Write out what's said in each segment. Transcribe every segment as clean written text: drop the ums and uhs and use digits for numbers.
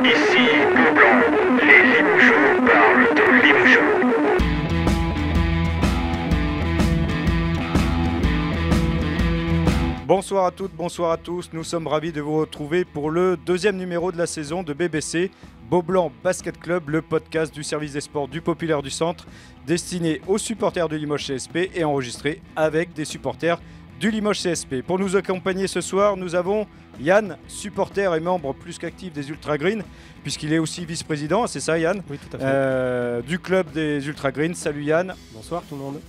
Ici Goblan, les Limougeaux parlent de Limougeaux. Bonsoir à toutes, bonsoir à tous. Nous sommes ravis de vous retrouver pour le deuxième numéro de la saison de BBC Beaublanc Basket Club, le podcast du service des sports du Populaire du Centre, destiné aux supporters du Limoges CSP et enregistré avec des supporters du Limoges CSP. Pour nous accompagner ce soir, nous avons Yann, supporter et membre plus qu'actif des Ultra Green, puisqu'il est aussi vice-président, c'est ça Yann? Oui, tout à fait. Du club des Ultra Green. Salut Yann. Bonsoir tout le monde.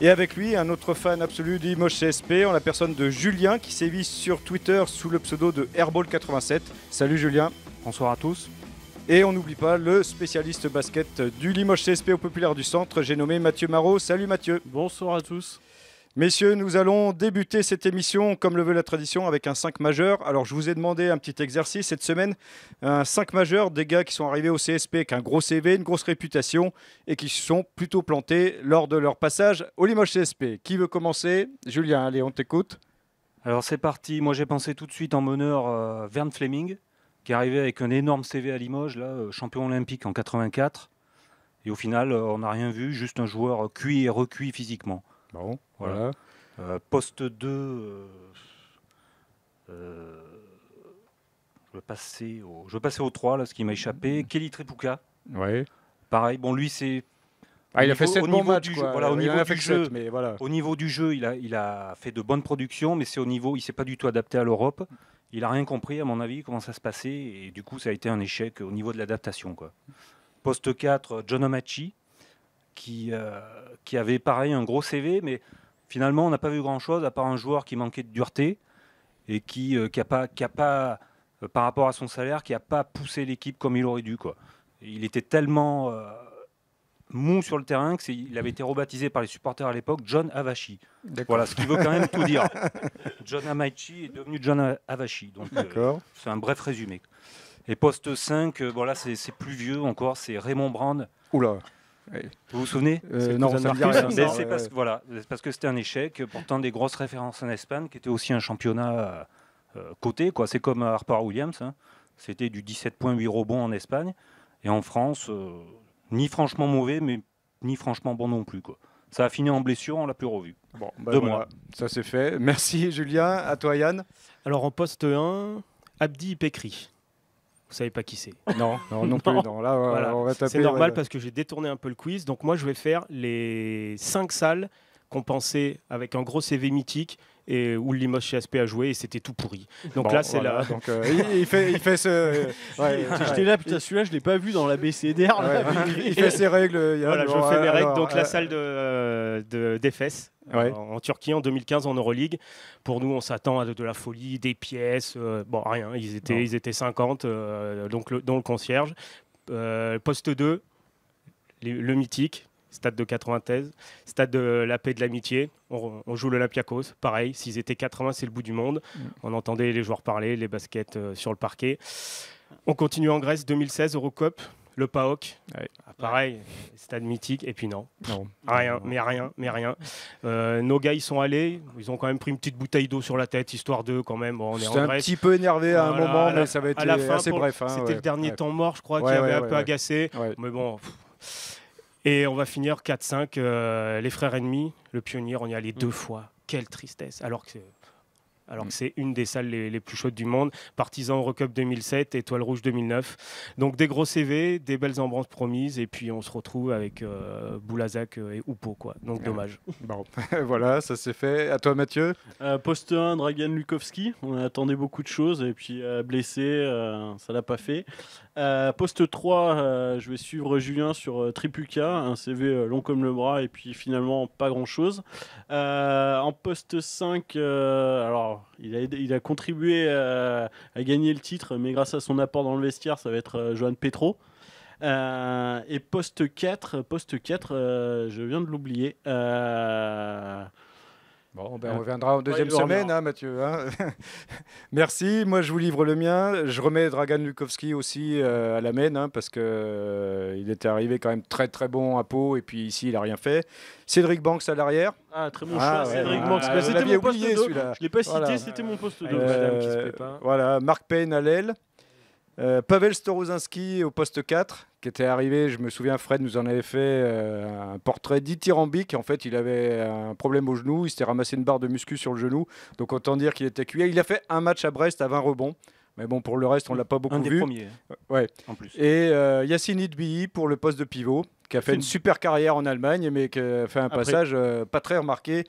Et avec lui, un autre fan absolu du Limoges CSP, en la personne de Julien, qui sévit sur Twitter sous le pseudo de Airball87. Salut Julien. Bonsoir à tous. Et on n'oublie pas le spécialiste basket du Limoges CSP au Populaire du Centre, j'ai nommé Mathieu Marot. Salut Mathieu. Bonsoir à tous. Messieurs, nous allons débuter cette émission, comme le veut la tradition, avec un 5 majeur. Alors, je vous ai demandé un petit exercice cette semaine. Un 5 majeur, des gars qui sont arrivés au CSP avec un gros CV, une grosse réputation et qui se sont plutôt plantés lors de leur passage au Limoges CSP. Qui veut commencer? Julien, allez, on t'écoute. Alors c'est parti. Moi j'ai pensé tout de suite en meneur Vern Fleming, qui est arrivé avec un énorme CV à Limoges, là, champion olympique en 84. Et au final, on n'a rien vu, juste un joueur cuit et recuit physiquement. Bon, voilà. Poste 2, je vais passer au 3, là, ce qui m'a échappé. Kelly Tripucka, Ouais. pareil. Bon, lui, c'est. Ah, il a fait Au 7 bons niveau matchs, du quoi. jeu, voilà, au Il niveau en a du fait que jeu. 7, mais voilà. Au niveau du jeu, il a fait de bonnes productions, mais c'est au niveau, il ne s'est pas du tout adapté à l'Europe. Il n'a rien compris, à mon avis, comment ça se passait. Et du coup, ça a été un échec au niveau de l'adaptation, quoi. Poste 4, John Amachi, qui avait pareil un gros CV, mais finalement, on n'a pas vu grand-chose, à part un joueur qui manquait de dureté et qui a pas, par rapport à son salaire, qui n'a pas poussé l'équipe comme il aurait dû, quoi. Il était tellement mou sur le terrain qu'il avait été rebaptisé par les supporters à l'époque John Avachi. Voilà, ce qui veut quand même tout dire. John Amachi est devenu John Avachi. Donc, D'accord. c'est un bref résumé. Et poste 5, voilà, c'est plus vieux encore, c'est Raymond Brand. Oula. Vous vous souvenez? Non, ça me dit rien. Mais Non, c'est parce, voilà, c'est parce que c'était un échec. Pourtant, des grosses références en Espagne, qui était aussi un championnat coté, quoi. C'est comme Harper Williams. Hein. C'était du 17 points, 8 rebonds en Espagne. Et en France, ni franchement mauvais, mais ni franchement bon non plus, quoi. Ça a fini en blessure, on l'a plus revu. Bon, Deux mois. Ça c'est fait. Merci Julien. À toi Yann. Alors en poste 1, Abdi Pekri. Vous savez pas qui c'est? Non, non plus. Non. Là, Voilà. on va taper. C'est normal parce que j'ai détourné un peu le quiz. Donc moi je vais faire les 5 salles qu'on pensait avec un gros CV mythique et où le Limoges CSP a joué et c'était tout pourri. Donc Bon, là c'est voilà. là. Donc il fait ce. Ouais, J'étais là, putain, celui-là je l'ai pas vu dans la BCDR. ouais, il fait ses règles. Yann. Voilà, je Bon, fais mes règles. alors, Donc la salle d'Efes Ouais. en Turquie en 2015 en Euroleague. Pour nous, on s'attend à de la folie, des pièces. Bon, rien. Ils étaient 50, dont le concierge. Poste 2, le mythique. Stade de 93, stade de la paix et de l'amitié. On joue l'Olympiakos. Pareil, s'ils étaient 80, c'est le bout du monde. On entendait les joueurs parler, les baskets sur le parquet. On continue en Grèce, 2016, Eurocup, le PAOK. Ouais. Pareil, stade mythique. Et puis non, Non. rien. Nos gars, ils sont allés. Ils ont quand même pris une petite bouteille d'eau sur la tête, histoire d'eux quand même. Bon, on est J'étais en un Grèce. petit peu énervé à un Voilà, moment, à la- mais ça va être à la fin, assez bref. Hein, C'était ouais. le dernier Ouais. temps mort, je crois, Ouais, qui avait ouais, un peu ouais. agacé. Ouais. Mais bon. Et on va finir 4-5, les frères ennemis, le pionnier, on y est allé 2 fois. Quelle tristesse, alors que c'est une des salles les plus chaudes du monde. Partisan Eurocup 2007, Étoile Rouge 2009. Donc des gros CV, des belles embranches promises, et puis on se retrouve avec Boulazac et Oupo, quoi. Donc dommage. Bon, voilà, ça c'est fait. À toi Mathieu. Poste 1, Dragan Lukowski. On attendait beaucoup de choses et puis blessé, ça l'a pas fait. Poste 3, je vais suivre Julien sur Tripucka, un CV long comme le bras et puis finalement pas grand chose. En poste 5, alors il a contribué à gagner le titre, mais grâce à son apport dans le vestiaire, ça va être Johan Petro. Et poste 4, je viens de l'oublier. Bon, ben on reviendra en deuxième il semaine, reviendra. hein, Mathieu. Hein. Merci. Moi, je vous livre le mien. Je remets Dragan Lukowski aussi à la main, hein, parce que il était arrivé quand même très très bon à Pau, et puis ici, il n'a rien fait. Cédric Banks à l'arrière. Ah, très bon Ah, choix, ouais, Cédric ouais, Banks. ouais, Bah, vous c'était l'aviez mon poste oublié, 2. celui-là. Je ne l'ai pas cité, Voilà. c'était mon poste 2. Madame qui se plaît pas. Voilà, Marc Payne à l'aile. Pavel Storozinski au poste 4, qui était arrivé, je me souviens, Fred nous en avait fait un portrait dithyrambique. En fait, il avait un problème au genou, il s'était ramassé une barre de muscu sur le genou, donc autant dire qu'il était cuit. Il a fait un match à Brest à 20 rebonds, mais bon, pour le reste, on ne l'a pas beaucoup Un des vu. premiers, Ouais. en plus. Et Yacine Idbihi pour le poste de pivot, qui a fait une super carrière en Allemagne, mais qui a fait un passage pas très remarqué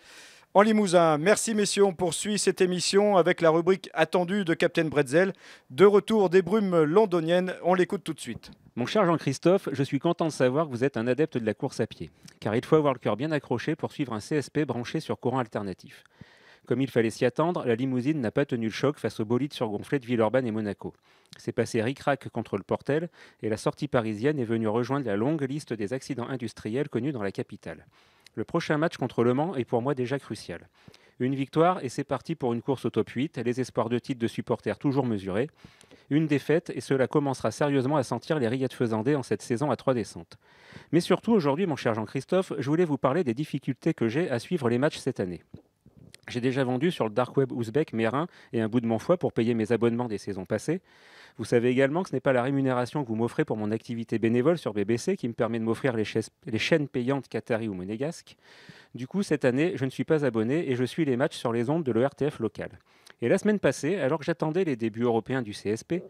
en Limousin. Merci messieurs, on poursuit cette émission avec la rubrique attendue de Captain Bretzel. De retour des brumes londoniennes, on l'écoute tout de suite. Mon cher Jean-Christophe, je suis content de savoir que vous êtes un adepte de la course à pied, car il faut avoir le cœur bien accroché pour suivre un CSP branché sur courant alternatif. Comme il fallait s'y attendre, la limousine n'a pas tenu le choc face aux bolides surgonflés de Villeurbanne et Monaco. C'est passé ric-rac contre le Portel et la sortie parisienne est venue rejoindre la longue liste des accidents industriels connus dans la capitale. Le prochain match contre Le Mans est pour moi déjà crucial. Une victoire et c'est parti pour une course au top 8, les espoirs de titre de supporters toujours mesurés. Une défaite et cela commencera sérieusement à sentir les rillettes faisandées en cette saison à 3 descentes. Mais surtout aujourd'hui, mon cher Jean-Christophe, je voulais vous parler des difficultés que j'ai à suivre les matchs cette année. J'ai déjà vendu sur le dark web ouzbek mes reins et un bout de mon foie pour payer mes abonnements des saisons passées. Vous savez également que ce n'est pas la rémunération que vous m'offrez pour mon activité bénévole sur BBC qui me permet de m'offrir les chaînes payantes qatari ou monégasques. Du coup, cette année, je ne suis pas abonné et je suis les matchs sur les ondes de l'ERTF local. Et la semaine passée, alors que j'attendais les débuts européens du CSP,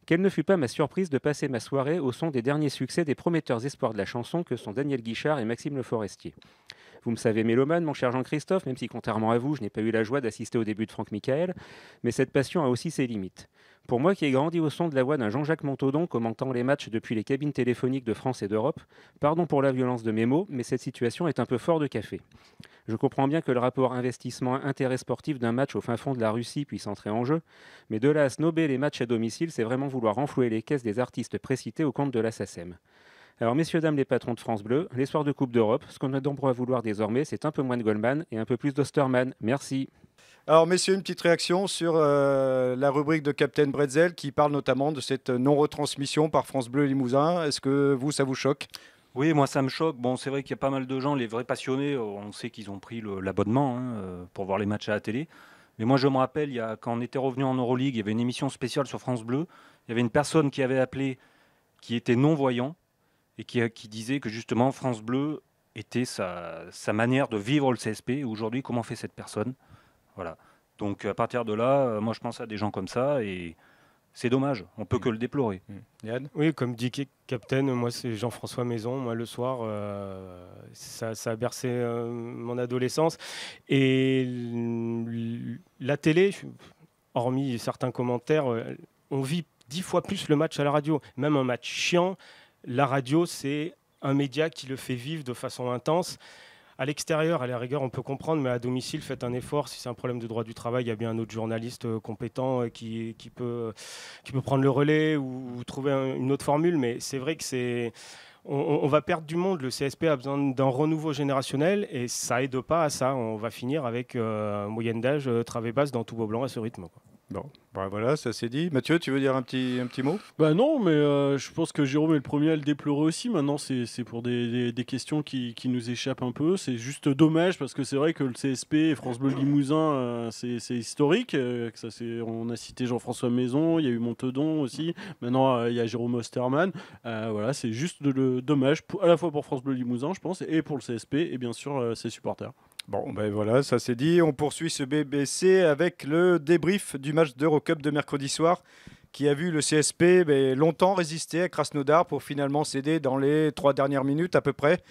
quelle ne fut pas ma surprise de passer ma soirée au son des derniers succès des prometteurs espoirs de la chanson que sont Daniel Guichard et Maxime Le Forestier. Vous me savez mélomane, mon cher Jean-Christophe, même si contrairement à vous, je n'ai pas eu la joie d'assister au début de Franck Michael, mais cette passion a aussi ses limites. Pour moi qui ai grandi au son de la voix d'un Jean-Jacques Montaudoin commentant les matchs depuis les cabines téléphoniques de France et d'Europe, pardon pour la violence de mes mots, mais cette situation est un peu fort de café. Je comprends bien que le rapport investissement-intérêt sportif d'un match au fin fond de la Russie puisse entrer en jeu, mais de là à snober les matchs à domicile, c'est vraiment vouloir renflouer les caisses des artistes précités au compte de la SACEM. Alors messieurs, dames, les patrons de France Bleu, les soirs de Coupe d'Europe, ce qu'on a nombreux à vouloir désormais, c'est un peu moins de Goldman et un peu plus d'Osterman. Merci. Alors messieurs, une petite réaction sur la rubrique de Captain Bretzel qui parle notamment de cette non-retransmission par France Bleu Limousin. Est-ce que vous, ça vous choque ? Oui, moi ça me choque. Bon, c'est vrai qu'il y a pas mal de gens, les vrais passionnés, on sait qu'ils ont pris l'abonnement pour voir les matchs à la télé. Mais moi je me rappelle, quand on était revenu en Euroleague, il y avait une émission spéciale sur France Bleu. Il y avait une personne qui avait appelé, qui était non-voyant, et qui disait que justement France Bleu était sa manière de vivre le CSP. Et aujourd'hui, comment fait cette personne ? Voilà. Donc à partir de là, moi je pense à des gens comme ça et c'est dommage, on peut que le déplorer. Yann ? Oui, comme dit Captain, moi c'est Jean-François Maison. Moi le soir, ça a bercé mon adolescence. Et la télé, hormis certains commentaires, on vit 10 fois plus le match à la radio. Même un match chiant, la radio c'est un média qui le fait vivre de façon intense. À l'extérieur, à la rigueur, on peut comprendre, mais à domicile, faites un effort. Si c'est un problème de droit du travail, il y a bien un autre journaliste compétent qui peut prendre le relais ou trouver une autre formule. Mais c'est vrai que on va perdre du monde. Le CSP a besoin d'un renouveau générationnel et ça aide pas à ça. On va finir avec moyenne d'âge travée basse dans tout beau blanc à ce rythme, quoi. Bon, bah voilà, ça c'est dit. Mathieu, tu veux dire un petit mot ? Bah non, mais je pense que Jérôme est le premier à le déplorer aussi. Maintenant, c'est pour des questions qui nous échappent un peu. C'est juste dommage parce que c'est vrai que le CSP et France Bleu Limousin, c'est historique. On a cité Jean-François Maison, il y a eu Montaudoin aussi. Maintenant, il y a Jérôme Osterman. Voilà, c'est juste dommage à la fois pour France Bleu Limousin, je pense, et pour le CSP et bien sûr ses supporters. Bon, ben voilà, ça c'est dit. On poursuit ce BBC avec le débrief du match d'Eurocup de mercredi soir qui a vu le CSP longtemps résister à Krasnodar pour finalement céder dans les 3 dernières minutes à peu près.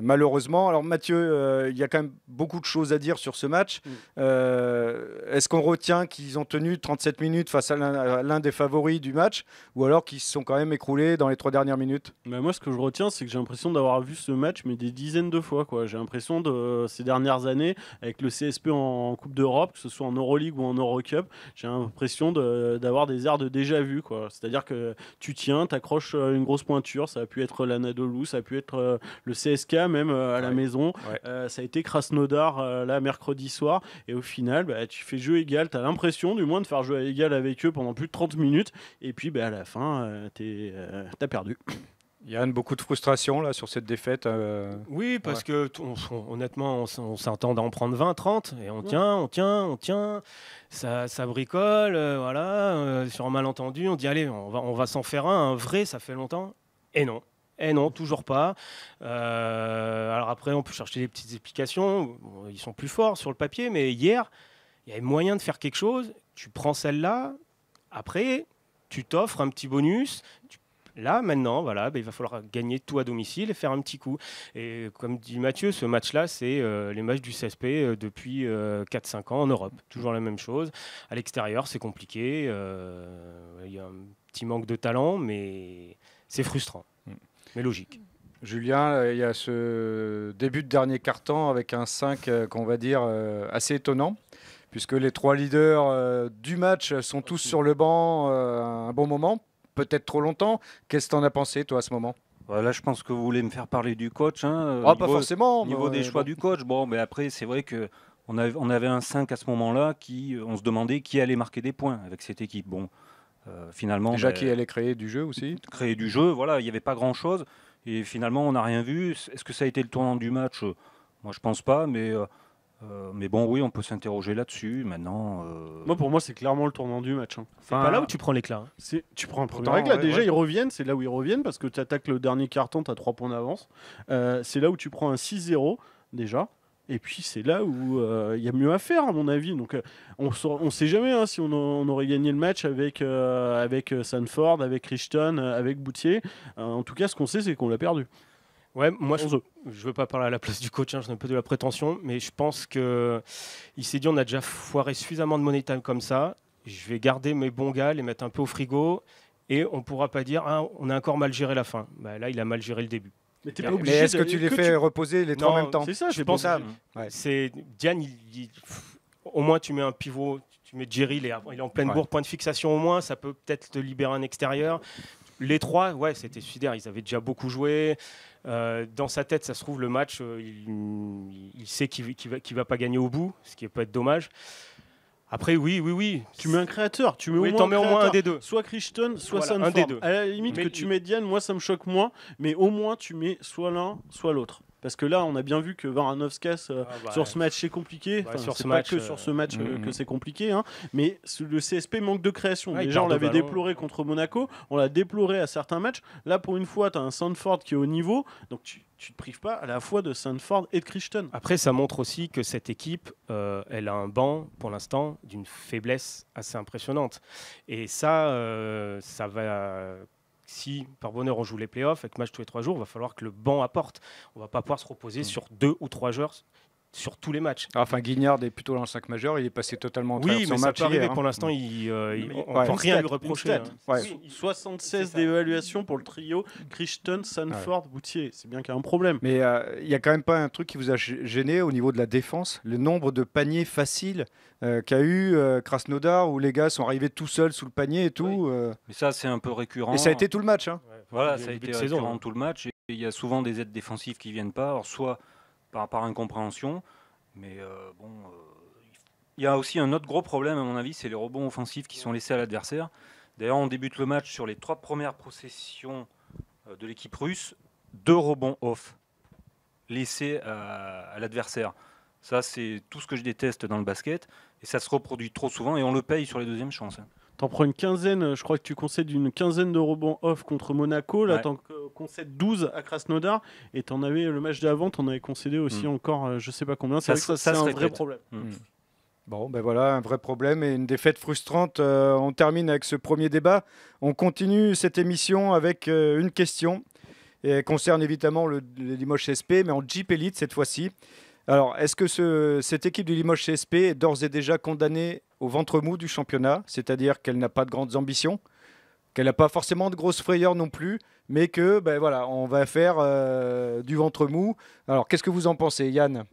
Malheureusement, alors Mathieu, il y a quand même beaucoup de choses à dire sur ce match. Est-ce qu'on retient qu'ils ont tenu 37 minutes face à l'un des favoris du match ou alors qu'ils se sont quand même écroulés dans les 3 dernières minutes ? Moi, ce que je retiens, c'est que j'ai l'impression d'avoir vu ce match mais des dizaines de fois, quoi. J'ai l'impression de ces dernières années avec le CSP en Coupe d'Europe, que ce soit en Euroleague ou en Eurocup, j'ai l'impression d'avoir des airs de déjà vu, quoi. C'est-à-dire que tu tiens, t'accroches une grosse pointure, ça a pu être l'Anadolu, ça a pu être le CSK même à la maison, ça a été Krasnodar là mercredi soir et au final tu fais jeu égal, t'as l'impression du moins de faire jeu à égal avec eux pendant plus de 30 minutes et puis à la fin t'as perdu. Yann, beaucoup de frustration là, sur cette défaite. Oui, parce que honnêtement, on s'attend à en prendre 20, 30, et on tient, ça bricole, voilà. sur un malentendu. On dit allez, on va s'en faire un vrai, ça fait longtemps. Et non, toujours pas. Alors après, on peut chercher des petites explications. Bon, ils sont plus forts sur le papier, mais hier, il y avait moyen de faire quelque chose. Tu prends celle-là. Après, tu t'offres un petit bonus. Là, maintenant, voilà, il va falloir gagner tout à domicile et faire un petit coup. Et comme dit Mathieu, ce match-là, c'est les matchs du CSP depuis 4-5 ans en Europe. Toujours la même chose. À l'extérieur, c'est compliqué. Il y a un petit manque de talent, mais c'est frustrant. Mais logique. Julien, il y a ce début de dernier quart-temps avec un 5 qu'on va dire assez étonnant, puisque les 3 leaders du match sont tous sur le banc un bon moment. Peut-être trop longtemps. Qu'est-ce que tu en as pensé, toi, à ce moment? Là, je pense que vous voulez me faire parler du coach. Pas forcément. Au niveau des choix du coach. Bon, mais après, c'est vrai qu'on avait un 5 à ce moment-là on se demandait qui allait marquer des points avec cette équipe. Bon, finalement. Déjà, qui allait créer du jeu aussi? Créer du jeu, voilà, il n'y avait pas grand-chose. Et finalement, on n'a rien vu. Est-ce que ça a été le tournant du match? Moi, je pense pas, mais bon, oui, on peut s'interroger là-dessus. Maintenant, Pour moi, c'est clairement le tournant du match. C'est pas là où tu prends l'éclat. Tu prends un premier Pourtant, règle, là, ouais, déjà ouais. ils reviennent, c'est là où ils reviennent parce que tu attaques le dernier carton, tu as 3 points d'avance. C'est là où tu prends un 6-0 déjà. Et puis c'est là où il y a mieux à faire à mon avis. Donc on sait jamais hein, si on aurait gagné le match avec Sanford, avec Crichton, avec Boutier. En tout cas, ce qu'on sait, c'est qu'on l'a perdu. Ouais, moi je veux pas parler à la place du coach, j'ai un peu de la prétention, mais je pense que il s'est dit on a déjà foiré suffisamment de money time comme ça, je vais garder mes bons gars, les mettre un peu au frigo et on pourra pas dire on a encore mal géré la fin. Là, il a mal géré le début. Mais t'es Mais pas obligé. est-ce que tu les fais reposer les 3 en même temps? C'est ça, je pense. Ouais. C'est Diane, au moins tu mets un pivot, tu mets Jerry, il est en pleine bourre, point de fixation au moins, ça peut peut-être te libérer un extérieur. Les 3, ouais, c'était suicidaire, ils avaient déjà beaucoup joué. Dans sa tête, ça se trouve, le match, il sait qu'il va pas gagner au bout, ce qui peut être dommage. Après, oui. Tu mets un créateur, tu mets t'en mets au moins un des deux. Soit Crichton, soit Voilà, Sanford. un des deux. À la limite Mais que tu mets Diane, moi ça me choque moins, mais au moins tu mets soit l'un, soit l'autre. Parce que là, on a bien vu que Varanovskas, sur ce match, c'est compliqué. Ouais, sur c'est ce pas match, que sur ce match que c'est compliqué. Hein. Mais le CSP manque de création. Ouais, Déjà, on l'avait ballon. déploré contre Monaco. On l'a déploré à certains matchs. Là, pour une fois, tu as un Sanford qui est au niveau. Donc, tu te prives pas à la fois de Sanford et de Crichton. Après, ça montre aussi que cette équipe, elle a un banc, pour l'instant, d'une faiblesse assez impressionnante. Et ça va... Si, par bonheur, on joue les playoffs, avec match tous les 3 jours, il va falloir que le banc apporte. On ne va pas pouvoir se reposer sur 2 ou 3 joueurs sur tous les matchs. Enfin, Guignard est plutôt dans le 5 majeur, il est passé totalement en travers Oui, de son mais ça match peut arriver. hier, Pour hein. l'instant, on ne ouais. peut rien lui Une reprocher. stat. Hein. Ouais. Oui, 76 c'est ça. d'évaluation pour le trio Crichton, Sanford, Boutier. C'est bien qu'il y a un problème. Mais il n'y a quand même pas un truc qui vous a gêné au niveau de la défense? Le nombre de paniers faciles qu'a eu Krasnodar, où les gars sont arrivés tout seuls sous le panier et tout. mais ça, c'est un peu récurrent. Et ça a été tout le match. Hein. Voilà, Début ça a de été saison, récurrent hein. tout le match. Et il y a souvent des aides défensives qui ne viennent pas, alors soit par incompréhension, mais il y a aussi un autre gros problème, à mon avis, c'est les rebonds offensifs qui sont laissés à l'adversaire. D'ailleurs, on débute le match sur les 3 premières possessions de l'équipe russe, 2 rebonds off laissés à l'adversaire. Ça, c'est tout ce que je déteste dans le basket. Et ça se reproduit trop souvent et on le paye sur les deuxièmes chances. T'en prends une quinzaine, je crois que tu concèdes une quinzaine de rebonds off contre Monaco. Là, Ouais. t'en concèdes 12 à Krasnodar. Et t'en avais le match d'avant, t'en avais concédé aussi encore, je sais pas combien. C'est vrai que ça, c'est se un vrai répète. problème. Bon, ben voilà, un vrai problème et une défaite frustrante. On termine avec ce premier débat. On continue cette émission avec une question. Et elle concerne évidemment le Limoges CSP, mais en Jeep Elite cette fois-ci. Alors, est-ce que cette équipe du Limoges CSP est d'ores et déjà condamnée au ventre mou du championnat, c'est-à-dire qu'elle n'a pas de grandes ambitions, qu'elle n'a pas forcément de grosses frayeurs non plus, mais que, ben voilà, on va faire du ventre mou. Alors, qu'est-ce que vous en pensez, Yann?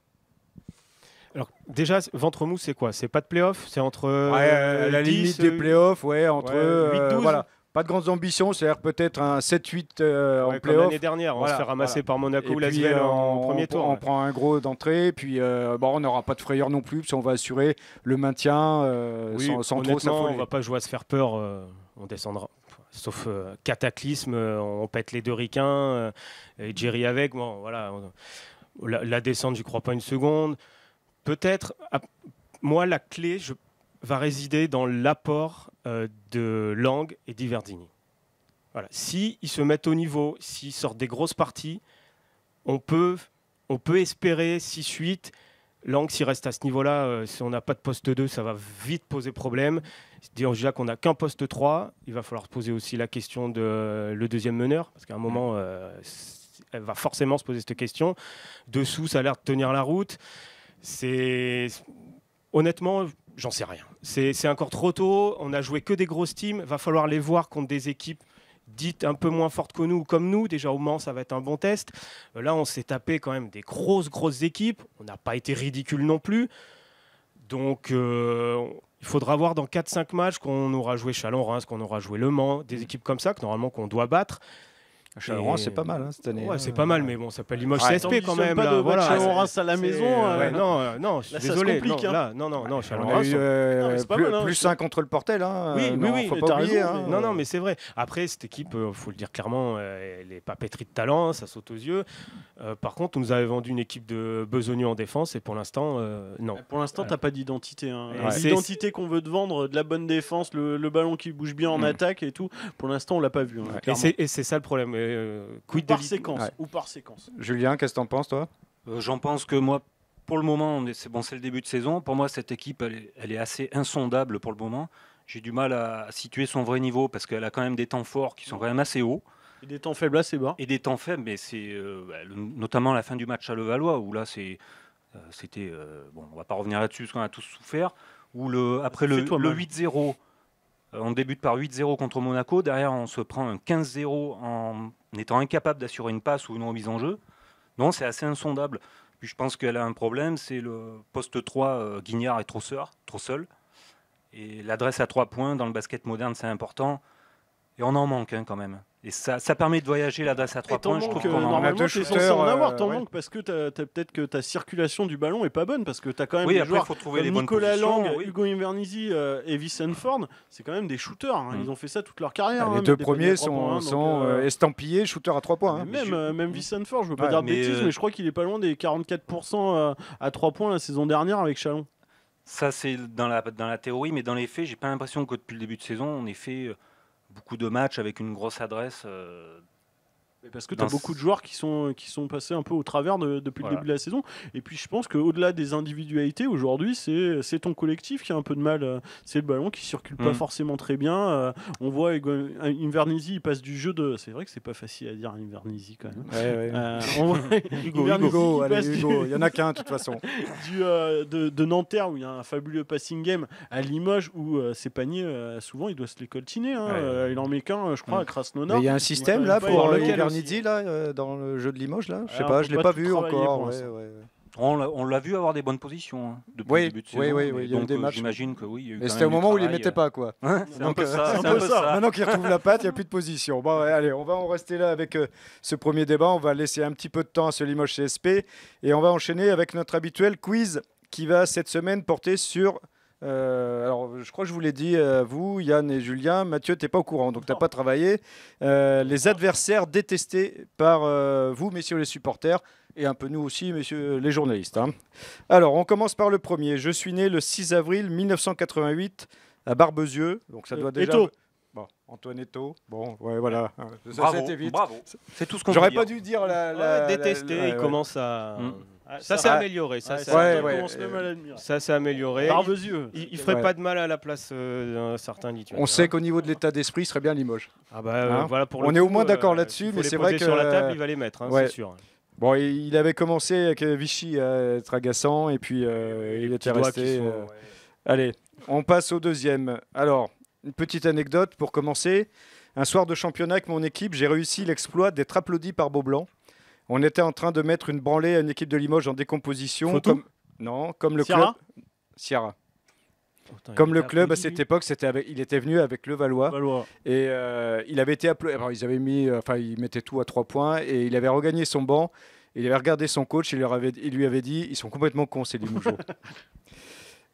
Alors, déjà, ventre mou, c'est quoi? C'est pas de play-off? C'est entre À la 10, limite des playoffs, ouais, entre 8-12. voilà, pas de grandes ambitions, c'est-à-dire peut-être un 7-8 en comme playoff. l'année dernière, on Voilà, se fait ramasser par Monaco Et ou puis, Lasvel en premier tour. on prend un gros d'entrée, puis on n'aura pas de frayeur non plus, puis on va assurer le maintien Oui, sans trop honnêtement, s'affoler. on va pas jouer à se faire peur, on descendra. Sauf cataclysme, on pète les 2 ricains, et Jerry avec. Bon, voilà, la descente, j'y crois pas une seconde. Peut-être, moi, la clé, va résider dans l'apport de Lang et d'Iverdini. Voilà. S'ils se mettent au niveau, s'ils sortent des grosses parties, on peut espérer 6-8. Lang, s'il reste à ce niveau-là, si on n'a pas de poste 2, ça va vite poser problème. Déjà qu'on n'a qu'un poste 3, il va falloir se poser aussi la question de le deuxième meneur, parce qu'à un moment, elle va forcément se poser cette question. Dessous, ça a l'air de tenir la route. Honnêtement, j'en sais rien. C'est encore trop tôt. On a joué que des grosses teams. Va falloir les voir contre des équipes dites un peu moins fortes que nous, comme nous. Déjà au Mans, ça va être un bon test. Là, on s'est tapé quand même des grosses équipes. On n'a pas été ridicule non plus. Donc, il faudra voir dans 4-5 matchs qu'on aura joué Chalon-Reims, qu'on aura joué Le Mans, des équipes comme ça que normalement qu'on doit battre. Chalon-Reims, c'est pas mal cette année. Ouais, c'est pas mal, mais bon, ça s'appelle Limoges Ouais, CSP quand même. pas Là, de voilà. Chalon-Reims à la maison. Non, je suis là, ça se désolé. complique, Non, hein. là, non, On a Chalon-Reims. eu c'est pas mal, hein. plus 1 contre le Portel. Hein. Oui, Non, oui, faut mais pas t'as oublier. raison, Hein. Non, mais c'est vrai. Après, cette équipe, il faut le dire clairement, elle n'est pas pétrie de talent, ça saute aux yeux. Par contre, on nous avait vendu une équipe de besogneux en défense et pour l'instant, non. Pour l'instant, t'as pas d'identité. Hein. Ouais. L'identité qu'on veut te vendre, de la bonne défense, le ballon qui bouge bien en attaque et tout, pour l'instant, on l'a pas vu. Hein, clairement. Et c'est ça le problème. Ou par séquence. Ouais. Ou par séquence. Julien, qu'est-ce que t'en penses, toi? J'en pense que moi, pour le moment, c'est le début de saison. Pour moi, cette équipe, elle est assez insondable pour le moment. J'ai du mal à situer son vrai niveau parce qu'elle a quand même des temps forts qui sont quand même assez hauts. Et des temps faibles assez bas. Et des temps faibles, mais c'est notamment la fin du match à Levallois, où là, c'était... bon, on va pas revenir là-dessus parce qu'on a tous souffert. Où après le 8-0, on débute par 8-0 contre Monaco. Derrière, on se prend un 15-0 en étant incapable d'assurer une passe ou une remise en jeu. Non, c'est assez insondable. Puis je pense qu'elle a un problème, c'est le poste 3, Guignard est trop seul. Et l'adresse à 3 points dans le basket moderne, c'est important. Et on en manque quand même. Et ça permet de voyager l'adresse à 3 points. Je trouve qu'on en normalement, deux t'es censé shooters, en avoir. T'en ouais. manques parce que peut-être que ta circulation du ballon est pas bonne. Parce que t'as quand même Oui, des après, il joueurs faut trouver les comme bonnes Nicolas positions. Lang, Oui. Hugo Invernizzi et Vicent Ford. C'est quand même des shooters. Hein. Ils ont fait ça toute leur carrière. Les hein, deux mettre des paniers premiers à 3 points, hein, sont donc, estampillés shooter à 3 points. Hein. même Vicent Ford, je veux pas Ouais, dire de mais, bêtises, mais je crois qu'il est pas loin des 44% à 3 points la saison dernière avec Chalon. Ça, c'est dans la théorie, mais dans les faits, j'ai pas l'impression que depuis le début de saison, on ait fait beaucoup de matchs avec une grosse adresse. Mais parce que tu as beaucoup de joueurs qui sont passés un peu au travers depuis le début de la saison. Et puis je pense qu'au-delà des individualités, aujourd'hui, c'est ton collectif qui a un peu de mal. C'est le ballon qui circule pas forcément très bien. On voit Invernizzi, il passe du jeu de... C'est vrai que c'est pas facile à dire Invernizzi quand même. Ouais. On voit Hugo, il y en a qu'un de toute façon. de Nanterre où il y a un fabuleux passing game à Limoges où ses paniers, souvent, il doit se les coltiner. Hein. Il en met qu'un, je crois, à Krasnodar. Il y a un système là pour Invernizzi là dans le jeu de Limoges là. Je sais pas, je l'ai pas vu encore. On l'a vu avoir des bonnes positions depuis le début de saison. Oui, il y a eu donc des matchs. j'imagine que oui. Il y a eu Mais quand c'était au même du moment où il les travail. mettait pas quoi. C'est un peu Donc, ça. c'est un peu ça. Maintenant qu'il retrouve la patte, il n'y a plus de position. Bon, ouais, allez, on va en rester là avec ce premier débat. On va laisser un petit peu de temps à ce Limoges CSP et on va enchaîner avec notre habituel quiz qui va cette semaine porter sur. Alors, je crois que je vous l'ai dit, vous, Yann et Julien. Mathieu, tu n'es pas au courant, donc tu n'as pas travaillé. Les adversaires détestés par vous, messieurs les supporters, et un peu nous aussi, messieurs les journalistes. Hein. Alors, on commence par le premier. Je suis né le 6 avril 1988 à Barbezieux, donc ça doit déjà... Eto. Bon, Antoine Eto. Bon, ouais, voilà. Ça, Bravo, c'était vite. bravo. C'est tout ce qu'on J'aurais peut pas dire. dû dire détesté, il commence à... Ça s'est amélioré. Ça s'est commence même à l'admirer. Ça s'est amélioré. Barbezieux. Il ferait pas de mal à la place d'un certain Lituanien. On sait qu'au niveau de l'état d'esprit, il serait bien Limoges. Ah bah, voilà, pour le On est coup, au moins d'accord là-dessus, mais c'est vrai que sur la table, il va les mettre, hein, ouais. c'est sûr. Bon, il avait commencé avec Vichy à être agaçant et puis il était resté. Allez, on passe au deuxième. Alors, une petite anecdote pour commencer. Un soir de championnat avec mon équipe, j'ai réussi l'exploit d'être applaudi par Beaublanc. On était en train de mettre une branlée à une équipe de Limoges en décomposition. Photo comme le Sierra club. Sierra. Comme le club à cette époque, il était venu avec le Valois. Et il avait été applaudi. Ils avaient ils mettaient tout à 3 points et il avait regagné son banc. Il avait regardé son coach et il lui avait dit ils sont complètement cons ces Limoges.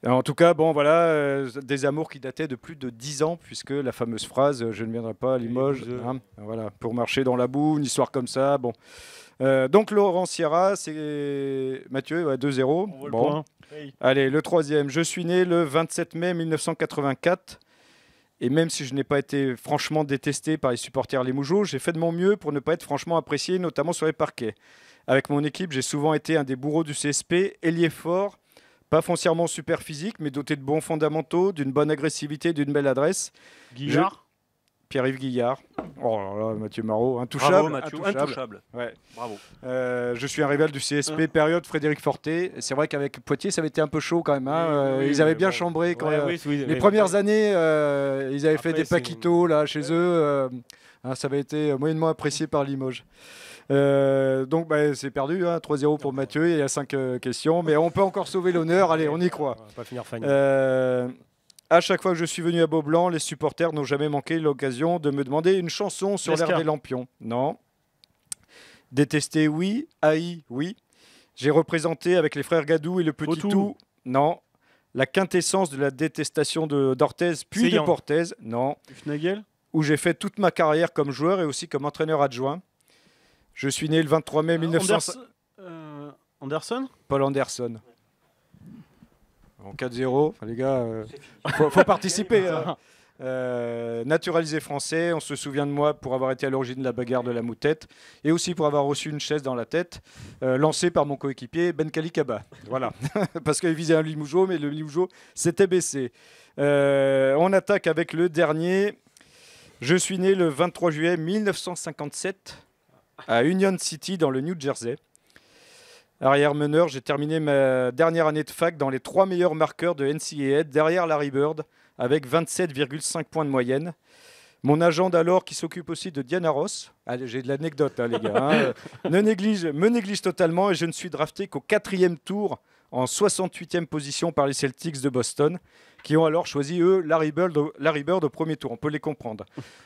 En tout cas, bon, voilà, des amours qui dataient de plus de 10 ans, puisque la fameuse phrase je ne viendrai pas à Limoges, hein, voilà, pour marcher dans la boue, une histoire comme ça. Bon. Donc, Laurent Sierra, c'est Mathieu, ouais, 2-0. On voit le Bon. point. Hey. Allez, le troisième. Je suis né le 27 mai 1984. Et même si je n'ai pas été franchement détesté par les supporters limougeaux, j'ai fait de mon mieux pour ne pas être franchement apprécié, notamment sur les parquets. Avec mon équipe, j'ai souvent été un des bourreaux du CSP, ailier fort, pas foncièrement super physique, mais doté de bons fondamentaux, d'une bonne agressivité, d'une belle adresse. Guillard. Pierre-Yves Guillard. Oh là là, Mathieu Marot, intouchable. Bravo Mathieu, intouchable. intouchable. Ouais. Bravo. Je suis un rival du CSP, période Frédéric Forté. C'est vrai qu'avec Poitiers, ça avait été un peu chaud quand même. Hein. Oui, ils avaient mais bien bon. chambré quand Ouais, oui, les mais- premières années, ils avaient fait Après, des paquitos là, chez eux. Ça avait été moyennement apprécié par Limoges. Donc c'est perdu, hein, 3-0 pour Mathieu. Il y a 5 questions, mais on peut encore sauver l'honneur. Allez, on y croit. On va pas finir Fanny. À chaque fois que je suis venu à Beaublanc, les supporters n'ont jamais manqué l'occasion de me demander une chanson sur l'air Lescar. des Lampions. Non. Détesté, oui. Haï, oui. J'ai représenté avec les frères Gadou et le Petit Autou. Tout. Non. La quintessence de la détestation d'Orthez, puis de Séant. Porthez. Non. Hufnagel. Où j'ai fait toute ma carrière comme joueur et aussi comme entraîneur adjoint. Je suis né le 23 mai 1900. Anderson. Paul Anderson. En 4-0, enfin, les gars, faut participer. Hein. Naturalisé français, on se souvient de moi pour avoir été à l'origine de la bagarre de la moutette et aussi pour avoir reçu une chaise dans la tête, lancée par mon coéquipier Ben Kalikaba. Voilà, parce qu'il visait un Limougeau, mais le Limougeau s'était baissé. On attaque avec le dernier. Je suis né le 23 juillet 1957 à Union City dans le New Jersey. Arrière-meneur, j'ai terminé ma dernière année de fac dans les 3 meilleurs marqueurs de NCAA derrière Larry Bird avec 27,5 points de moyenne. Mon agent d'alors, qui s'occupe aussi de Diana Ross, allez, j'ai de l'anecdote hein, les gars, hein, me néglige totalement et je ne suis drafté qu'au 4e tour en 68e position par les Celtics de Boston, qui ont alors choisi, eux, Larry Bird au premier tour. On peut les comprendre.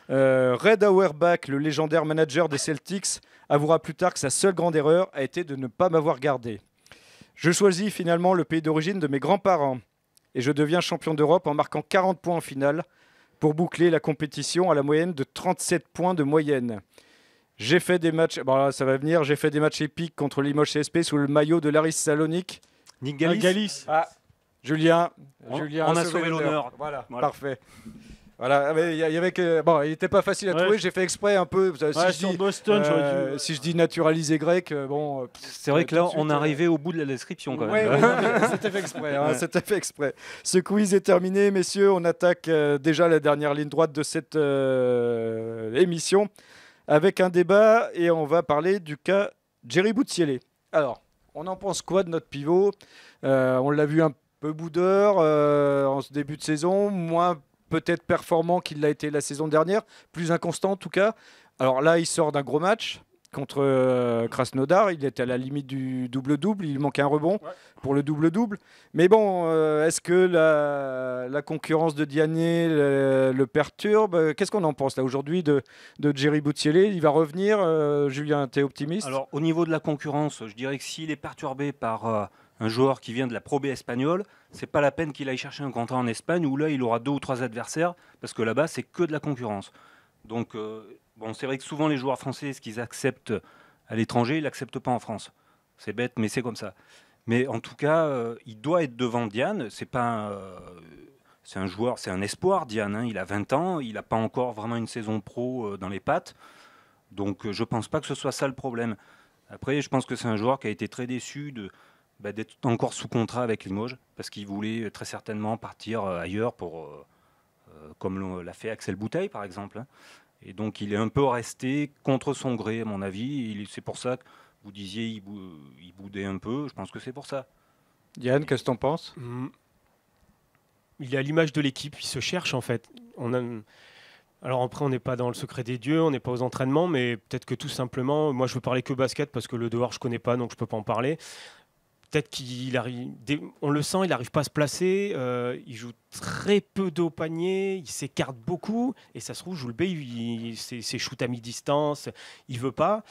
Red Auerbach, le légendaire manager des Celtics, avouera plus tard que sa seule grande erreur a été de ne pas m'avoir gardé. Je choisis finalement le pays d'origine de mes grands-parents et je deviens champion d'Europe en marquant 40 points en finale pour boucler la compétition à la moyenne de 37 points de moyenne. J'ai fait des matchs, bon là, ça va venir, j'ai fait des matchs épiques contre Limoges CSP sous le maillot de Laris Salonique. Nick Galis. Galis. Ah, Julien, On Julien a sauvé l'honneur. Voilà, Voilà. parfait. Voilà, mais il y avait que bon, il n'était pas facile à Ouais. trouver. J'ai fait exprès un peu. Si, Ouais, je, sur dis, Boston, j'aurais dû. si je dis naturalisé grec, bon. C'est vrai que là, tout de suite, on est arrivé au bout de la description quand Ouais, même. ouais, non, c'était fait exprès. Hein, Ouais. c'était fait exprès. Ce quiz est terminé, messieurs. On attaque déjà la dernière ligne droite de cette émission avec un débat et on va parler du cas Jerry Boutielé. Alors, on en pense quoi de notre pivot? On l'a vu un peu boudeur en ce début de saison, moins peut-être performant qu'il l'a été la saison dernière, plus inconstant en tout cas. Alors là, il sort d'un gros match contre Krasnodar, il était à la limite du double-double, il manquait un rebond pour le double-double. Mais bon, est-ce que la concurrence de Diané le perturbe? Qu'est-ce qu'on en pense là aujourd'hui de Jerry Boutielé? Il va revenir, Julien, t'es optimiste? Alors, au niveau de la concurrence, je dirais que s'il est perturbé par un joueur qui vient de la Pro B espagnole, c'est pas la peine qu'il aille chercher un contrat en Espagne où là, il aura 2 ou 3 adversaires parce que là-bas, c'est que de la concurrence. Donc, bon, c'est vrai que souvent, les joueurs français, ce qu'ils acceptent à l'étranger, ils l'acceptent pas en France. C'est bête, mais c'est comme ça. Mais en tout cas, il doit être devant Diane. C'est pas c'est un joueur, c'est un espoir, Diane. Hein. Il a 20 ans, il n'a pas encore vraiment une saison pro dans les pattes. Donc, je pense pas que ce soit ça le problème. Après, je pense que c'est un joueur qui a été très déçu d'être encore sous contrat avec Limoges parce qu'il voulait très certainement partir ailleurs comme l'a fait Axel Bouteille, par exemple. Hein. Et donc, il est un peu resté contre son gré, à mon avis. C'est pour ça que vous disiez il boudait un peu. Je pense que c'est pour ça. Diane, qu'est-ce que t'en penses? Il est à l'image de l'équipe, il se cherche en fait. Alors après, on n'est pas dans le secret des dieux, on n'est pas aux entraînements, mais peut-être que tout simplement, moi je veux parler que basket parce que le dehors je connais pas, donc je peux pas en parler. Peut-être qu'il arrive, on le sent, il n'arrive pas à se placer, il joue très peu de haut panier, il s'écarte beaucoup, et ça se trouve, joue le B, c'est shoot à mi-distance, il veut pas.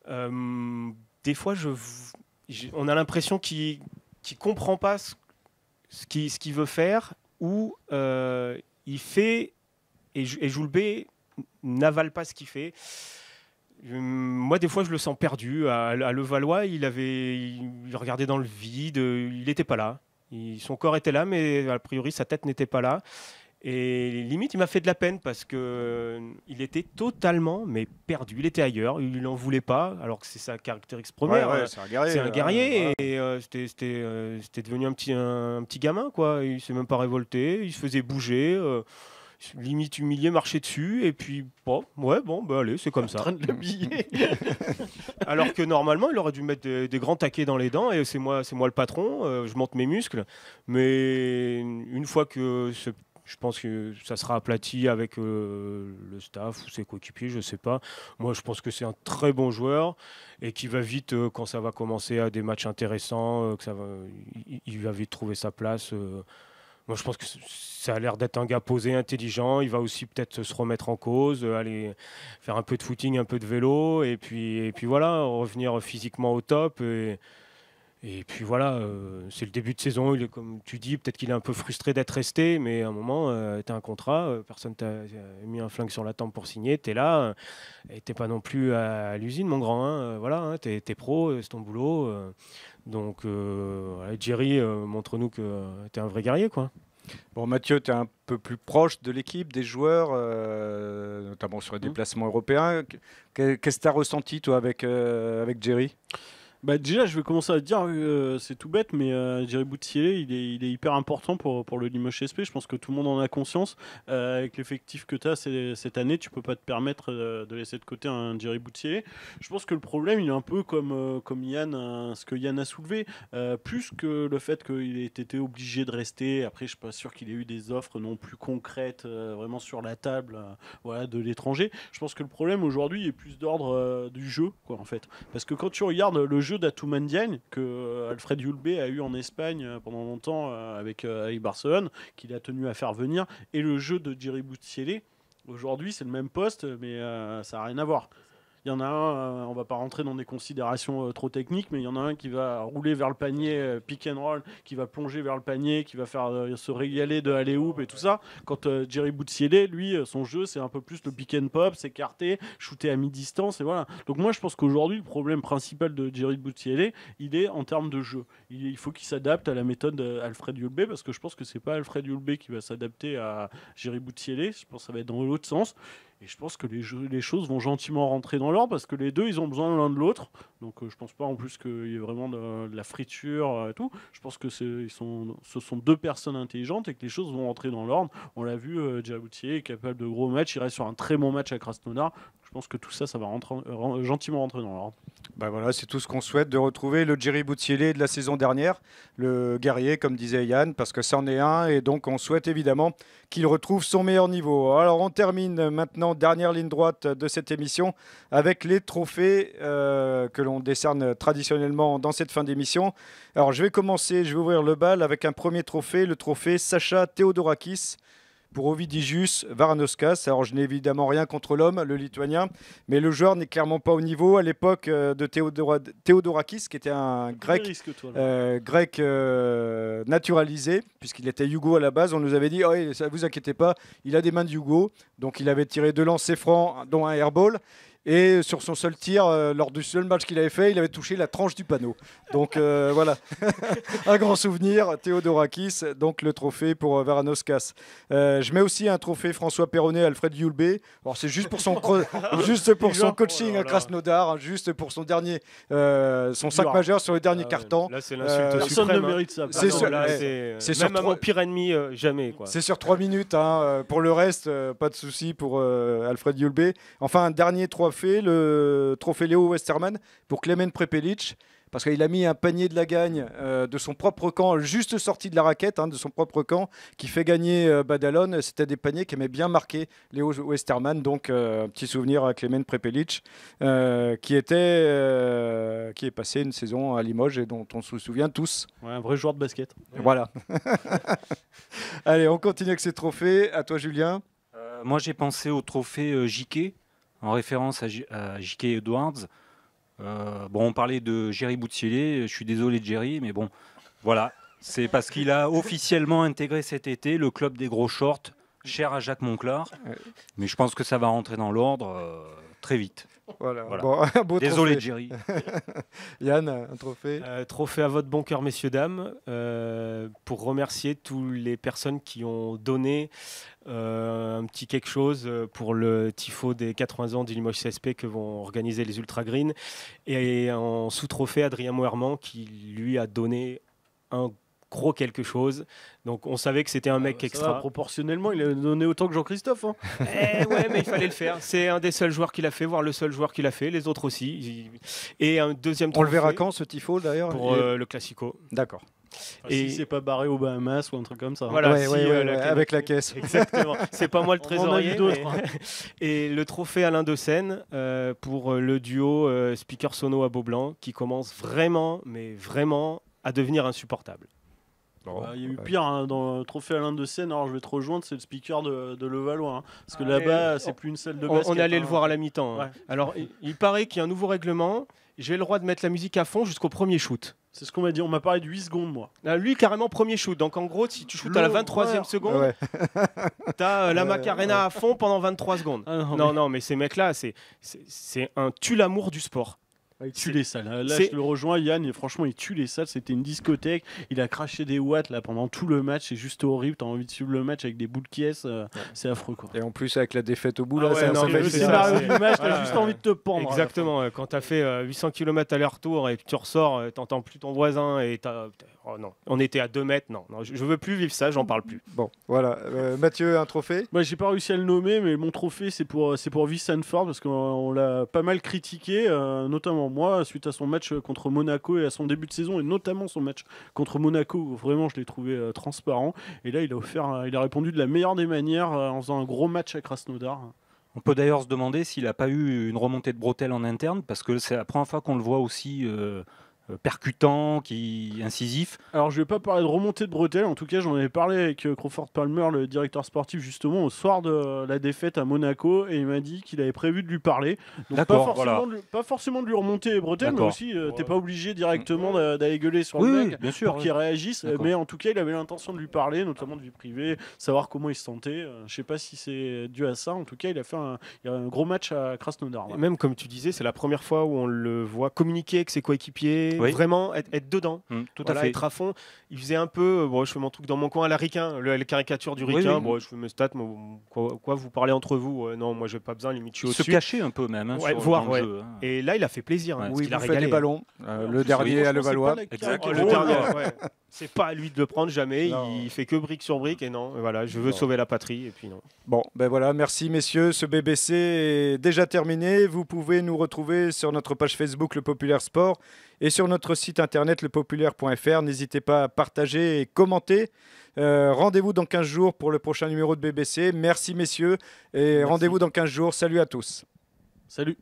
Des fois, on a l'impression qu'il comprend pas ce qu'il veut faire, ou il fait et Joulbé n'avale pas ce qu'il fait. Moi, des fois, je le sens perdu. À Levallois, il regardait dans le vide, il n'était pas là. Son corps était là, mais a priori, sa tête n'était pas là. Et limite, il m'a fait de la peine parce qu'il était totalement perdu. Il était ailleurs, il n'en voulait pas, alors que c'est sa caractéristique première. C'est un guerrier. C'est un guerrier, et c'était devenu un petit gamin, quoi. Il ne s'est même pas révolté, il se faisait bouger. Limite humilié, marcher dessus, et puis allez, c'est comme ça. En train de l'habiller. Alors que normalement, il aurait dû mettre des grands taquets dans les dents, et c'est moi le patron, je monte mes muscles. Mais une fois que je pense que ça sera aplati avec le staff ou ses coéquipiers, je ne sais pas. Moi, je pense que c'est un très bon joueur et qui va vite, quand ça va commencer à des matchs intéressants, il va vite trouver sa place. Moi, je pense que ça a l'air d'être un gars posé, intelligent. Il va aussi peut-être se remettre en cause, aller faire un peu de footing, un peu de vélo, et puis voilà, revenir physiquement au top. Et puis voilà, c'est le début de saison. Il est, comme tu dis, peut-être qu'il est un peu frustré d'être resté, mais à un moment, tu as un contrat, personne t'a mis un flingue sur la tempe pour signer, tu es là, et tu n'es pas non plus à l'usine, mon grand. Voilà, tu es pro, c'est ton boulot. Donc, Jerry, montre-nous que tu es un vrai guerrier, quoi. Bon, Mathieu, tu es un peu plus proche de l'équipe, des joueurs, notamment sur les déplacements européens. Qu'est-ce que tu as ressenti, toi, avec Jerry ? Déjà, je vais commencer à te dire, c'est tout bête, mais Jerry Boutsielé, il est hyper important pour le Limoges SP. Je pense que tout le monde en a conscience. Avec l'effectif que tu as cette année, tu peux pas te permettre de laisser de côté un Jerry Boutsielé. Je pense que le problème, il est un peu comme Yann, ce que Yann a soulevé, plus que le fait qu'il ait été obligé de rester. Après, je suis pas sûr qu'il ait eu des offres non plus concrètes, vraiment sur la table, de l'étranger. Je pense que le problème aujourd'hui est plus d'ordre du jeu, quoi, en fait. Parce que quand tu regardes le jeu d'Atoumane Diagne que Alfred Youlbé a eu en Espagne pendant longtemps avec Barcelone, qu'il a tenu à faire venir, et le jeu de Jerry Boutsielé, aujourd'hui c'est le même poste, mais ça n'a rien à voir. Il y en a un, on va pas rentrer dans des considérations trop techniques, mais il y en a un qui va rouler vers le panier, pick and roll, qui va plonger vers le panier, qui va faire se régaler de alley-oop et tout ça. Quand Jerry Boutsielé, lui, son jeu, c'est un peu plus le pick and pop, s'écarter, shooter à mi-distance, et voilà. Donc moi, je pense qu'aujourd'hui, le problème principal de Jerry Boutsielé, il est en termes de jeu. Il faut qu'il s'adapte à la méthode Alfred Youlbé, parce que je pense que c'est pas Alfred Youlbé qui va s'adapter à Jerry Boutsielé. Je pense que ça va être dans l'autre sens. Et je pense que les choses vont gentiment rentrer dans l'ordre parce que les deux, ils ont besoin l'un de l'autre. Donc je pense pas en plus qu'il y ait vraiment de la friture et tout. Je pense que ce sont deux personnes intelligentes et que les choses vont rentrer dans l'ordre. On l'a vu, Jerry Boutsielé est capable de gros matchs. Il reste sur un très bon match à Krasnodar. Je pense que tout ça, ça va gentiment rentrer dans l'ordre. Voilà, c'est tout ce qu'on souhaite, de retrouver le Jerry Boutsielé de la saison dernière, le guerrier, comme disait Yann, parce que c'en est un, et donc on souhaite évidemment qu'il retrouve son meilleur niveau. Alors on termine maintenant, dernière ligne droite de cette émission, avec les trophées que l'on décerne traditionnellement dans cette fin d'émission. Alors je vais ouvrir le bal avec un premier trophée, le trophée Sacha Theodorakis, pour Ovidius Varanoskas. Alors je n'ai évidemment rien contre l'homme, le lituanien, mais le joueur n'est clairement pas au niveau à l'époque de Theodorakis, qui était un grec, naturalisé, puisqu'il était yougo à la base. On nous avait dit, ne vous inquiétez pas, il a des mains de yougo. Donc il avait tiré 2 lancers francs, dont un airball. Et sur son seul tir, lors du seul match qu'il avait fait, il avait touché la tranche du panneau. Donc voilà, un grand souvenir, Theodorakis, donc le trophée pour Varanoskas. Je mets aussi un trophée François Perronnet, Alfred Youlbé. Alors c'est juste pour son coaching à Krasnodar, juste pour son dernier, son 5 majeur sur le dernier carton. Là c'est l'insulte Personne suprême. ne mérite ça. C'est même un pire ennemi, jamais, quoi. C'est sur 3 minutes. Pour le reste, pas de souci pour Alfred Youlbé. Enfin, un dernier trophée, le trophée Léo Westermann pour Klemen Prepelic, parce qu'il a mis un panier de la gagne de son propre camp, juste sorti de la raquette, de son propre camp, qui fait gagner Badalone. C'était des paniers qui aimaient bien marquer Léo Westermann, donc un petit souvenir à Klemen Prepelic, qui est passé une saison à Limoges et dont on se souvient tous. Ouais, un vrai joueur de basket. Voilà. Allez, on continue avec ces trophées. À toi, Julien. Moi, j'ai pensé au trophée JK, en référence à J.K. Edwards. On parlait de Jerry Boutsielé, je suis désolé de Jerry, mais bon, voilà. C'est parce qu'il a officiellement intégré cet été le club des gros shorts, cher à Jacques Monclar. Mais je pense que ça va rentrer dans l'ordre très vite. Voilà. Voilà. Bon, un beau Désolé, trophée. Jerry. Yann, un trophée. Trophée à votre bon cœur, messieurs, dames, pour remercier toutes les personnes qui ont donné un petit quelque chose pour le tifo des 80 ans du Limoges CSP que vont organiser les Ultra Green. Et en sous-trophée, Adrien Moerman qui lui a donné un gros quelque chose. Donc on savait que c'était un mec Ça extra. va, proportionnellement, il a donné autant que Jean-Christophe. Hein. Ouais, mais il fallait le faire. C'est un des seuls joueurs qui l'a fait, voire le seul joueur qui l'a fait. Les autres aussi. Et un deuxième On le trophée verra quand ce tifo d'ailleurs pour le Classico. D'accord. Et si c'est pas barré aux Bahamas ou un truc comme ça. Voilà, Ouais, si, ouais, ouais, la- avec la caisse. Exactement. C'est pas moi le On en a vu trésorier. d'autres, mais- Et le trophée Alain de Seine pour le duo Speaker Sono à Beaublanc qui commence vraiment, mais vraiment à devenir insupportable. Il y a eu pire hein, dans le trophée Alain de Seine. Alors je vais te rejoindre, c'est le speaker de Levallois. Hein, parce que là-bas, c'est plus une salle de basket. On est allé hein. le voir à la mi-temps. hein. Ouais. Alors, il paraît qu'il y a un nouveau règlement. J'ai le droit de mettre la musique à fond jusqu'au premier shoot. C'est ce qu'on m'a dit. On m'a parlé de 8 secondes, moi. Là, lui, carrément, premier shoot. Donc, en gros, si tu shootes à la 23e seconde, Ouais. t'as la Macarena à fond pendant 23 secondes. Ah, Non, mais ces mecs-là, c'est un tue-l'amour du sport. Il tue les salles. Là, c'est- je le rejoins, Yann, et franchement, il tue les salles. C'était une discothèque. Il a craché des watts là pendant tout le match. C'est juste horrible. T'as envie de suivre le match avec des boules de caisse. C'est affreux, quoi. Et en plus avec la défaite au bout, Ah là, ouais, ça, non, ça mais fait le c'est ça. scénario c'est- du match, t'as voilà. juste envie de te pendre. Exactement. Quand t'as fait 800 km aller-retour et que tu ressors, t'entends plus ton voisin et oh non, on était à 2 mètres. Non, je veux plus vivre ça, j'en parle plus. Bon, voilà. Mathieu, un trophée. Moi, j'ai pas réussi à le nommer, mais mon trophée, c'est pour Vincent Ford parce qu'on l'a pas mal critiqué, notamment moi, suite à son match contre Monaco et à son début de saison, et notamment son match contre Monaco, où vraiment je l'ai trouvé transparent. Et là, il a répondu de la meilleure des manières en faisant un gros match à Krasnodar. On peut d'ailleurs se demander s'il n'a pas eu une remontée de bretelles en interne, parce que c'est la première fois qu'on le voit aussi percutant, incisif. Alors, je vais pas parler de remontée de bretelles. En tout cas, j'en avais parlé avec Crawford Palmer, le directeur sportif, justement, au soir de la défaite à Monaco. Et il m'a dit qu'il avait prévu de lui parler. Donc, D'accord, pas forcément de lui remonter les bretelles, mais D'accord. aussi, t'es pas obligé directement d'aller gueuler sur Oui, le oui, mec bien sûr. pour qu'il réagisse. D'accord. Mais en tout cas, il avait l'intention de lui parler, notamment de vie privée, savoir comment il se sentait. Je sais pas si c'est dû à ça. En tout cas, il y a un gros match à Krasnodar. Et là. même comme tu disais, c'est la première fois où on le voit communiquer avec ses coéquipiers, Oui. vraiment être dedans. Tout Voilà, à fait. être à fond. Il faisait un peu, bon, je fais mon truc dans mon coin à la ricain, la caricature du Oui, ricain. oui. Bon, je fais mes stats, mais quoi, vous parlez entre vous non, moi j'ai pas besoin, limite je suis Il se au-dessus. cachait un peu même. Ouais, sur voir, dans le ouais. jeu, hein. Et là, il a fait plaisir. Ouais. Parce Oui, qu'il vous a faites régalé. des ballons. Le dernier à Levallois. Exactement. Le Oh, dernier, là. ouais. C'est pas à lui de le prendre jamais. Non. Il fait que brique sur brique et non. Voilà, je veux Non. sauver la patrie et puis non. Bon, ben voilà, merci messieurs. Ce BBC est déjà terminé. Vous pouvez nous retrouver sur notre page Facebook Le Populaire Sport et sur notre site internet lepopulaire.fr. N'hésitez pas à partager et commenter. Rendez-vous dans 15 jours pour le prochain numéro de BBC. Merci messieurs et Merci. rendez-vous dans 15 jours. Salut à tous. Salut.